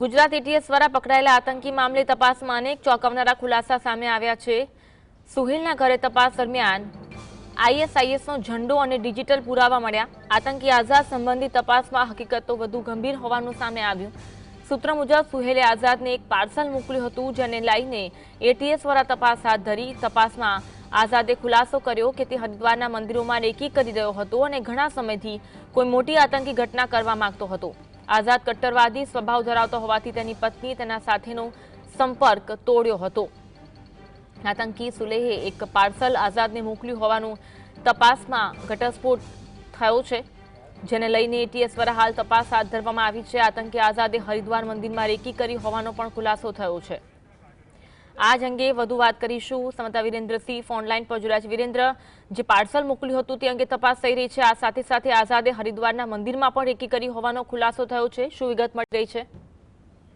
Gujarat ATS દ્વારા પકડાયેલા આતંકી મામલે તપાસમાં અનેક ચોંકાવનારા ખુલાસા સામે આવ્યા છે। સુહેલના ઘરે તપાસ દરમિયાન આઈએસઆઈએસનો ઝંડો અને ડિજિટલ પુરાવા મળ્યા। આતંકી આઝાદ સંબંધિત તપાસમાં હકીકતો વધુ ગંભીર હોવાનું સામે આવ્યું। સૂત્ર મુજબ સુહેલે આઝાદને એક પાર્સલ મોકલ્યું હતું, જેને લઈને એટીએસ દ્વારા તપાસ હાથ ધરી। તપાસમાં આઝાદે ખુલાસો કર્યો કે તે હરિદ્વારના મંદિરોમાં રેકી કરી રહ્યો હતો અને ઘણા સમયથી કોઈ મોટી આતંકી ઘટના કરવા માંગતો હતો। આઝાદ કટ્ટરવાદી સ્વભાવ ધરાવતો હોવાથી તેની પત્ની તેના સાથેનો સંપર્ક તોડ્યો હતો। આતંકી સુલેહે એક પાર્સલ આઝાદને મોકલ્યું હોવાનું તપાસમાં ઘટસ્ફોટ થયો છે, જેને લઈને એટીએસ દ્વારા હાલ તપાસ હાથ ધરવામાં આવી છે। આતંકી આઝાદે હરિદ્વાર મંદિરમાં રેકી કરી હોવાનો પણ ખુલાસો થયો છે। આ જ અંગે વધુ વાત કરીશું। સમતા વિરેન્દ્રસિંહ ઓનલાઈન પર જોડાયા છે। વિરેન્દ્ર, જે પાર્સલ મોકલ્યું હતું તે અંગે તપાસ થઈ રહી છે। આ સાથે સાથે આઝાદે હરિદ્વારના મંદિરમાં પણ રેકી કરી હોવાનો ખુલાસો થયો છે। શું વિગત મળી રહી છે?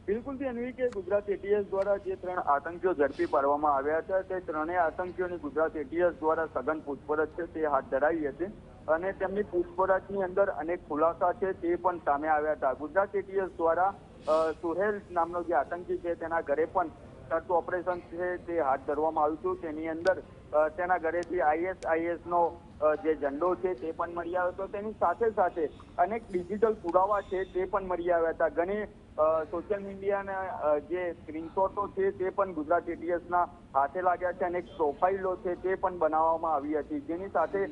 બિલકુલ થી અન્વી કે ગુજરાત એટીએસ દ્વારા જે 3 આતંકીઓ ઝડપી પાડવામાં આવ્યા હતા, તે ત્રણેય આતંકીઓની ગુજરાત એટીએસ દ્વારા સઘન પૂછપરછ છે તે હાથ ધરાઈ હતી અને તેમની પૂછપરછની અંદર અનેક ખુલાસા છે તે પણ સામે આવ્યા હતા। ગુજરાત એટીએસ દ્વારા સુહેલ નામનો જે આતંકી છે તેના ઘરે પણ સર્ચ ઓપરેશન છે તે હાથ ધરવામાં આવ્યું હતું। તેની અંદર તેના ઘરેથી આઈએસઆઈએસ નો જે ઝંડો છે તે પણ મળી આવ્યો હતો। તેની સાથે સાથે અનેક ડિજિટલ પુરાવા છે તે પણ મળી આવ્યા હતા। ઘણી સોશિયલ મીડિયાના જે સ્ક્રીનશોટો છે તે પણ ગુજરાત એટીએસના હાથે લાગ્યા છે। અનેક પ્રોફાઇલો છે તે પણ બનાવવામાં આવી હતી, જેની સાથે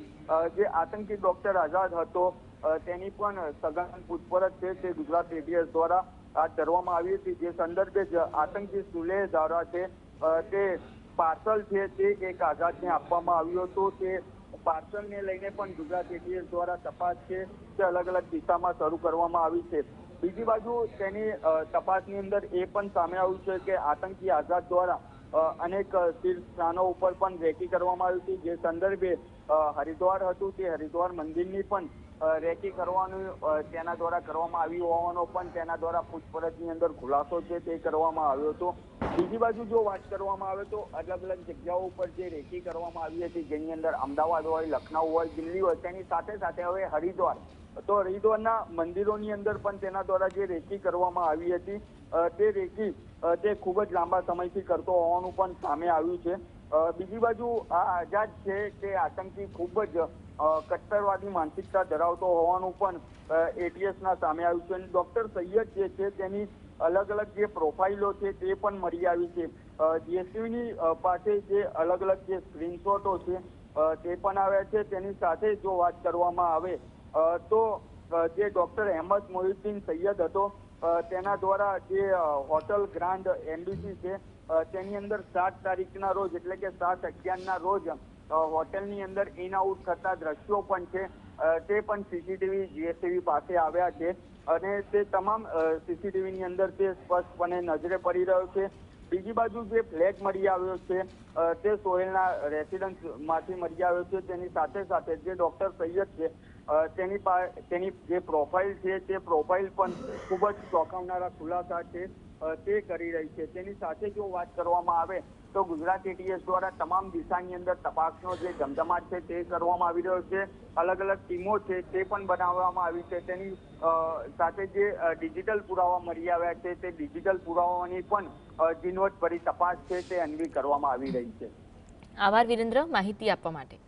જે આતંકી ડોક્ટર આઝાદ હતો તેની પણ સઘન પૂછપરછ છે તે ગુજરાત એટીએસ દ્વારા હાથ ધરવામાં આવી હતી। જે સંદર્ભે જ આતંકી સુલેહ દ્વારા છે તે પાર્સલ છે તે એક આઝાદને આપવામાં આવ્યું હતું। તે પાર્સલને લઈને પણ ગુજરાત એટીએસ દ્વારા તપાસ છે તે અલગ અલગ દિશામાં શરૂ કરવામાં આવી છે। બીજી બાજુ તેની તપાસની અંદર એ પણ સામે આવ્યું છે કે આતંકી આઝાદ દ્વારા અનેક તીર્થ સ્થાનો ઉપર પણ રેકી કરવામાં આવી હતી। જે સંદર્ભે હરિદ્વાર હતું તે હરિદ્વાર મંદિરની પણ રેકી કરવાનું તેના દ્વારા કરવામાં આવ્યું હોવાનો પણ તેના દ્વારા પૂછપરછની અંદર ખુલાસો છે તે કરવામાં આવ્યો હતો। બીજી બાજુ જો વાત કરવામાં આવે તો અલગ અલગ જગ્યાઓ ઉપર જે રેકી કરવામાં આવી હતી, જેની અંદર અમદાવાદ હોય, લખનઉ હોય, દિલ્હી હોય, તેની સાથે સાથે હવે હરિદ્વાર, તો હરિદ્વારના મંદિરોની અંદર પણ તેના દ્વારા જે રેકી કરવામાં આવી હતી તે રેકી તે ખૂબ જ લાંબા સમયથી કરતો હોવાનું પણ સામે આવ્યું છે। બીજી બાજુ આ આઝાદ છે તે આતંકી ખૂબ જ કટ્ટરવાદી માનસિકતા ધરાવતો હોવાનું પણ એટીએસના સામે આવ્યું છે। ડોક્ટર સૈયદ જે છે તેની અલગ અલગ જે પ્રોફાઇલો છે તે પણ મળી આવી છે। જીએસટીવીની પાસે જે અલગ અલગ જે સ્ક્રીનશોટો છે તે પણ આવ્યા છે। તેની સાથે જો વાત કરવામાં આવે તો જે ડોક્ટર અહેમદ મોહિદ્દીન સૈયદ હતો તેના દ્વારા જે હોટલ ગ્રાન્ડ એમ્બેસી છે તેની અંદર 7 તારીખના રોજ એટલે કે 7/11ના રોજ હોટેલની અંદર ઇન આઉટ થતા દ્રશ્યો પણ છે તે પણ સીસીટીવી જીએસટીવી પાસે આવ્યા છે અને તે તમામ સીસીટીવીની અંદર તે સ્પષ્ટપણે નજરે પડી રહ્યો છે। બીજી બાજુ જે ફ્લેગ મળી આવ્યો છે તે સોહેલના રેસિડન્સમાંથી મળી આવ્યો છે। તેની સાથે સાથે જે ડોક્ટર સૈયદ છે તેની જે પ્રોફાઇલ છે તે પ્રોફાઇલ પણ ખૂબ જ ચોંકાવનારા ખુલાસા છે તે કરી રહી છે। તેની સાથે જો વાત કરવામાં આવે તો ગુજરાત એટીએસ દ્વારા તમામ દિશાની અંદર તપાસનો જે ધમધમાટ છે તે કરવામાં આવી રહ્યો છે। અલગ અલગ ટીમો છે તે પણ બનાવવામાં આવી છે। તેની સાથે જે ડિજિટલ પુરાવા મળી આવ્યા છે તે ડિજિટલ પુરાવાની પણ ઝીણવટભરી તપાસ છે તે અન્વી કરવામાં આવી રહી છે। આભાર વિરેન્દ્ર, માહિતી આપવા માટે।